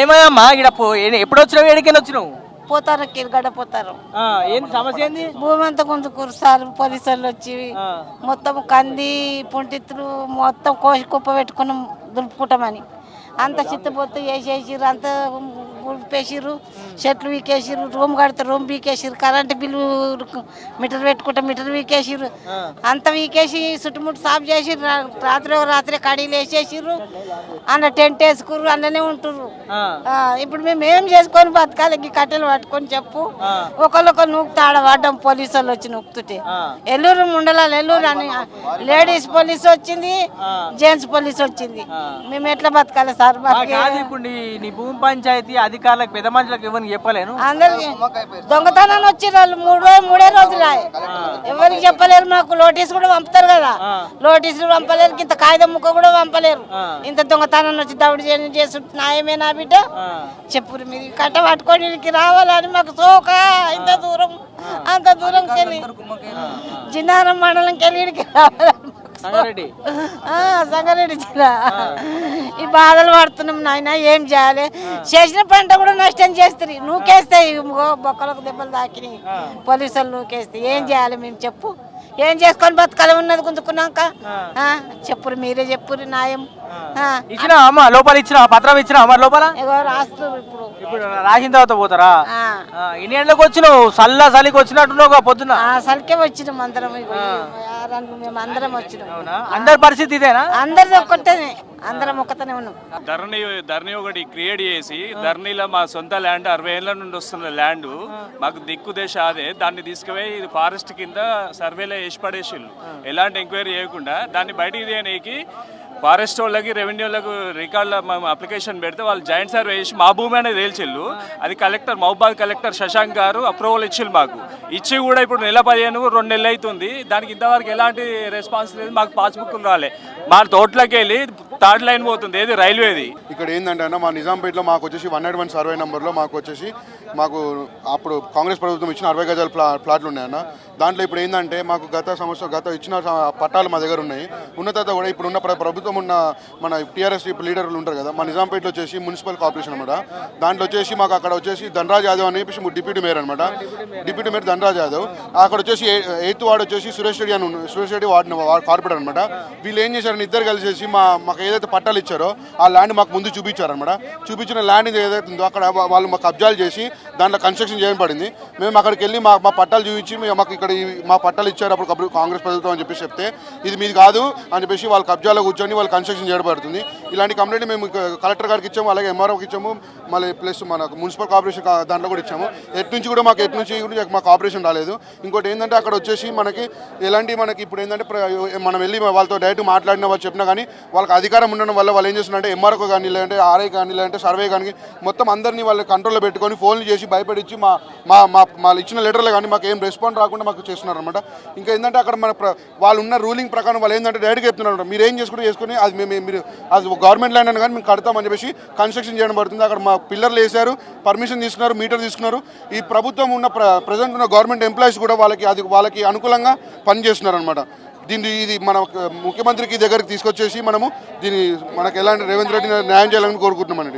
ఏమయ్యమ్మా ఇక్కడ ఎప్పుడు వచ్చినావు? ఏడికెళ్ళి వచ్చినావు? పోతారు కిరగడ పోతారు. ఏంది సమస్య? ఏంది? భూమి అంతా గుంజుకురు సార్, పోలీసులు వచ్చి మొత్తం కంది పుంటిత్తులు మొత్తం కోసి కుప్ప పెట్టుకుని దులుపుకుంటామని అంత చిత్తపోతు వేసేసిర్రు, అంత ఉలిపేసిర్రు, చెట్లు వీకేసిర్రు, రూమ్ కడితే రూమ్ వీకేసిర్రు, కరెంటు బిల్లు మీటర్ పెట్టుకుంటే మీటర్ వీకేసిర్రు, అంత వీకేసి చుట్టుముట్టు సాఫ్ చేసిర్రు. రాత్రి కడీలు వేసేసిర్రు, అన్న టెంట్ వేసుకుర్రు, అన్ననే ఉంటుర్రు. ఇప్పుడు మేము ఏం చేసుకొని బతకాలి? ఈ కట్టెలు పట్టుకొని చెప్పు. ఒకళ్ళొకరు నూకుతా ఆడవాడ్డం పోలీసు వాళ్ళు వచ్చి నూకుతుంటే ఎల్లూరు ముండలాలు ఎల్లూరు అని లేడీస్ పోలీసు వచ్చింది, జెంట్స్ పోలీసు వచ్చింది. మేము ఎట్లా బతకాలి సార్? ఇప్పుడు నీ భూమి పంచాయతీ అధికారులకు పెద్ద మనుషులకు ఎవరికి చెప్పలేను. అందరికి దొంగతనాన్ని వచ్చి వాళ్ళు మూడే రోజులు ఎవరికి చెప్పలేరు. మాకు నోటీస్ కూడా పంపుతారు కదా, నోటీసులు పంపలేరు, ఇంత కాగితం ముక్క కూడా పంపలేరు. ఇంత దొంగతనాన్ని వచ్చి దౌడి చేసి న్యాయమేనా బిడ్డ చెప్పురు? మీరు కట్ట పట్టుకోవడానికి రావాలని మాకు సోక. ఇంత దూరం అంత దూరంకి వెళ్ళి జిన్నారం మండలంకి వెళ్ళి రావాలని సంగారెడ్డి జిల్లా ఈ బాధలు పడుతున్నాం నాయన. ఏం చేయాలి? చేసిన పంట కూడా నష్టం చేస్తారు. నూకేస్తాయి, బొక్కలకు దెబ్బలు తాకినాయి పోలీసులు నూకేస్తే. ఏం చేయాలి మేము చెప్పు? ఏం చేసుకొని బతకాలి? ఉన్నది గుంజుకున్నాక చెప్పురు, మీరే చెప్పురు న్యాయం. ఇచ్చినా అమ్మ లోపల ఇచ్చిన పత్రం ఇచ్చినా అమ్మ లోపల రాస్తారు. ఇప్పుడు రాసిన తర్వాత పోతారా? ఎన్ని గంటలకు వచ్చినావు? చలికి వచ్చినట్టున్నావు పొద్దున? చలికే వచ్చినాం అందరం, మేము అందరం వచ్చినాం. అందరి పరిస్థితి ఇదేనా? అందరిది ఒక్కటేనే, అందరం ఒక్కతనే ఉన్నాం. ధరణి ఒకటి క్రియేట్ చేసి, ధరణిలో మా సొంత ల్యాండ్ 60 ఏళ్ల నుండి వస్తున్న ల్యాండ్, మాకు దిక్కు దేశ అదే, దాన్ని తీసుకుపోయి ఇది ఫారెస్ట్ కింద సర్వేలో వేసి పడేసిళ్ళు. ఎలాంటి ఎంక్వైరీ చేయకుండా దాన్ని బయటికి తీయడానికి ఫారెస్ట్ వాళ్ళకి రెవెన్యూ వాళ్ళకు రికార్డులో మేము అప్లికేషన్ పెడితే వాళ్ళు జాయింట్ సర్వే చేసి మా భూమి అనేది తేల్చిళ్ళు. అది కలెక్టర్, మహబూబాద్ కలెక్టర్ శశాంక్ గారు అప్రూవల్ ఇచ్చిళ్ళు. మాకు ఇచ్చి కూడా ఇప్పుడు నెల 15 2 నెలలు అవుతుంది. దానికి ఇంతవరకు ఎలాంటి రెస్పాన్స్ లేదు. మాకు పాస్బుక్లు రాలే. మా తోటలోకి వెళ్ళి థర్డ్ లైన్ పోతుంది, ఏది రైల్వేది. ఇక్కడ ఏంటంటే అన్న, మా నిజాంపేటలో మాకు వచ్చేసి 101 సర్వే నెంబర్లో మాకు అప్పుడు కాంగ్రెస్ ప్రభుత్వం ఇచ్చిన 60 గజాల ప్లాట్లు ఉన్నాయన్న. దాంట్లో ఇప్పుడు ఏంటంటే మాకు గత ఇచ్చిన పట్టాలు మా దగ్గర ఉన్నాయి. ఉన్న తర్వాత కూడా ఇప్పుడున్న ప్రభుత్వం ఉన్న మన టీఆర్ఎస్ లీడర్లు ఉంటారు కదా, మా నిజాంపేటలో వచ్చేసి మున్సిపల్ కార్పొరేషన్ అనమాట. దాంట్లో వచ్చేసి మాకు అక్కడ వచ్చేసి ధనరాజ్ యాదవ్ అని చెప్పేసి డిప్యూటీ మేయర్ అనమాట. Deputy mayor Dhanraj Yadav. అక్కడ వచ్చేసి 8th వార్డు వచ్చేసి సురేష్ రెడ్డి వార్డు కార్పొరేటర్ అనమాట. వీళ్ళు ఏం చేశారని ఇద్దరు కలిసేసి మాకు ఏదైతే పట్టాలు ఇచ్చారో ఆ ల్యాండ్ మాకు ముందు చూపించారనమాట. చూపించిన ల్యాండ్ ఏదైతే ఉందో అక్కడ వాళ్ళు మాకు కబ్జాలు చేసి దాంట్లో కన్స్ట్రక్షన్ చేయబడింది. మేము అక్కడికి వెళ్ళి మా పట్టాలు చూపించి మాకు ఇక్కడ మా పట్టాలు ఇచ్చారు అప్పుడు కాంగ్రెస్ ప్రభుత్వం అని చెప్పేసి చెప్తే ఇది మీది కాదు అని చెప్పేసి వాళ్ళు కబ్జాలో కూర్చొని వాళ్ళు కన్స్ట్రక్షన్ చేయబడుతుంది. ఇలాంటి కంప్లైంట్ మేము కలెక్టర్ గారికి ఇచ్చాము, అలాగే ఎంఆర్ఓకి ఇచ్చాము, మళ్ళీ ప్లస్ మన మున్సిపల్ కార్పొరేషన్ దాంట్లో కూడా ఇచ్చాము. ఎటు నుంచి కూడా మాకు ఆపరేషన్ రాలేదు. ఇంకోటి ఏంటంటే అక్కడ వచ్చేసి మనకి ఇప్పుడు ఏంటంటే మనం వెళ్ళి వాళ్ళతో డైరెక్ట్ మాట్లాడిన వాళ్ళు చెప్పినా కానీ వాళ్ళకి అధికారం ఉండడం వల్ల వాళ్ళు ఏం చేస్తున్నారంటే ఎంఆర్ఓ కానీ, లేదంటే ఆర్ఐ కానీ, లేదంటే సర్వే కానీ మొత్తం అందరినీ వాళ్ళ కంట్రోల్లో పెట్టుకొని ఫోన్లు చేసి భయపడిచ్చి మా ఇచ్చిన లెటర్లు కానీ మాకు ఏం రెస్పాండ్ రాకుండా మాకు చేస్తున్నారు అనమాట. ఇంకా ఏంటంటే అక్కడ వాళ్ళు ఉన్న రూలింగ్ ప్రకారం వాళ్ళు ఏంటంటే డైరెక్ట్గా చెప్తున్నారు, మీరు ఏం చేసుకుని అది మీరు అది గవర్నమెంట్ ల్యాండ్ అని కానీ మేము కడతామని చెప్పేసి కన్స్ట్రక్షన్ చేయడం పడుతుంది. అక్కడ మా పిల్లర్లు వేశారు, పర్మిషన్ తీసుకున్నారు, మీటర్ తీసుకున్నారు. ఈ ప్రభుత్వం ఉన్న ప్రజెంట్ ఉన్న గవర్నమెంట్ ఎంప్లాయీస్ కూడా వాళ్ళకి అనుకూలంగా పనిచేస్తున్నారు అనమాట. ఇది మన ముఖ్యమంత్రికి దగ్గరికి తీసుకొచ్చేసి మనకి ఎలాంటి రేవంత్ రెడ్డి న్యాయం చేయాలని కోరుకుంటున్నామండి.